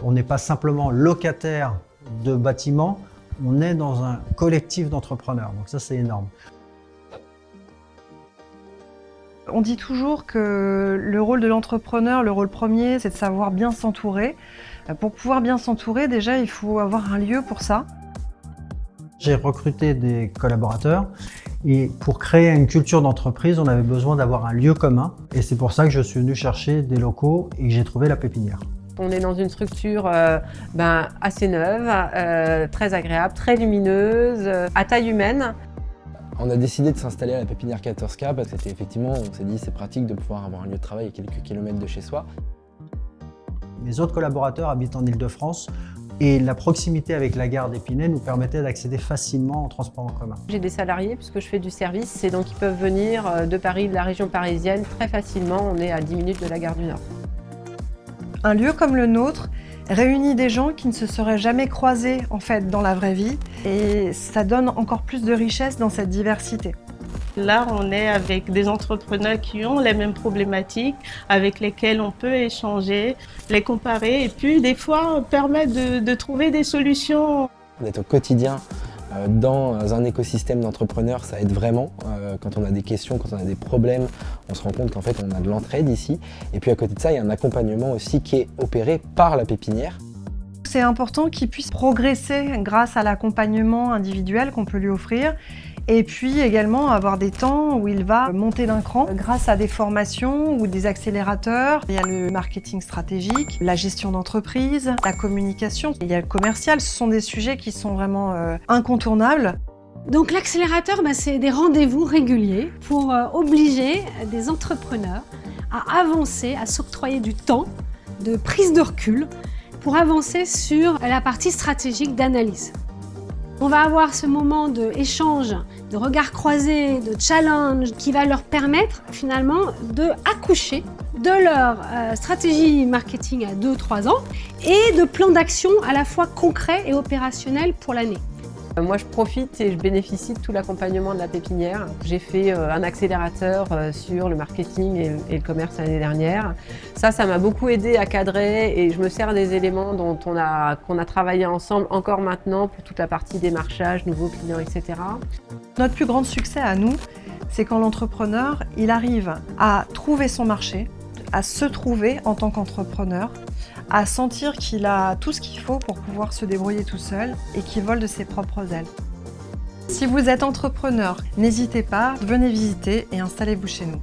On n'est pas simplement locataire de bâtiments, on est dans un collectif d'entrepreneurs. Donc ça, c'est énorme. On dit toujours que le rôle de l'entrepreneur, le rôle premier, c'est de savoir bien s'entourer. Pour pouvoir bien s'entourer, déjà, il faut avoir un lieu pour ça. J'ai recruté des collaborateurs et pour créer une culture d'entreprise, on avait besoin d'avoir un lieu commun. Et c'est pour ça que je suis venu chercher des locaux et que j'ai trouvé la Pépinière. On est dans une structure assez neuve, très agréable, très lumineuse, à taille humaine. On a décidé de s'installer à la Pépinière 14K parce que c'était effectivement, on s'est dit c'est pratique de pouvoir avoir un lieu de travail à quelques kilomètres de chez soi. Mes autres collaborateurs habitent en Île-de-France et la proximité avec la gare d'Épinay nous permettait d'accéder facilement en transport en commun. J'ai des salariés puisque je fais du service et donc ils peuvent venir de Paris, de la région parisienne très facilement. On est à 10 minutes de la gare du Nord. Un lieu comme le nôtre réunit des gens qui ne se seraient jamais croisés en fait dans la vraie vie et ça donne encore plus de richesse dans cette diversité. Là, on est avec des entrepreneurs qui ont les mêmes problématiques, avec lesquels on peut échanger, les comparer et puis des fois permettre de trouver des solutions. D'être au quotidien dans un écosystème d'entrepreneurs, ça aide vraiment. Quand on a des questions, quand on a des problèmes, on se rend compte qu'en fait on a de l'entraide ici. Et puis à côté de ça, il y a un accompagnement aussi qui est opéré par la Pépinière. C'est important qu'il puisse progresser grâce à l'accompagnement individuel qu'on peut lui offrir. Et puis également avoir des temps où il va monter d'un cran grâce à des formations ou des accélérateurs. Il y a le marketing stratégique, la gestion d'entreprise, la communication, il y a le commercial. Ce sont des sujets qui sont vraiment incontournables. Donc l'accélérateur, c'est des rendez-vous réguliers pour obliger des entrepreneurs à avancer, à s'octroyer du temps de prise de recul pour avancer sur la partie stratégique d'analyse. On va avoir ce moment d'échange, de regard croisé, de challenge qui va leur permettre finalement d'accoucher de leur stratégie marketing à 2-3 ans et de plans d'action à la fois concrets et opérationnels pour l'année. Moi, je profite et je bénéficie de tout l'accompagnement de la Pépinière. J'ai fait un accélérateur sur le marketing et le commerce l'année dernière. Ça m'a beaucoup aidé à cadrer et je me sers des éléments qu'on a travaillé ensemble encore maintenant pour toute la partie démarchage, nouveaux clients, etc. Notre plus grand succès à nous, c'est quand l'entrepreneur, il arrive à trouver son marché, à se trouver en tant qu'entrepreneur, à sentir qu'il a tout ce qu'il faut pour pouvoir se débrouiller tout seul et qu'il vole de ses propres ailes. Si vous êtes entrepreneur, n'hésitez pas, venez visiter et installez-vous chez nous.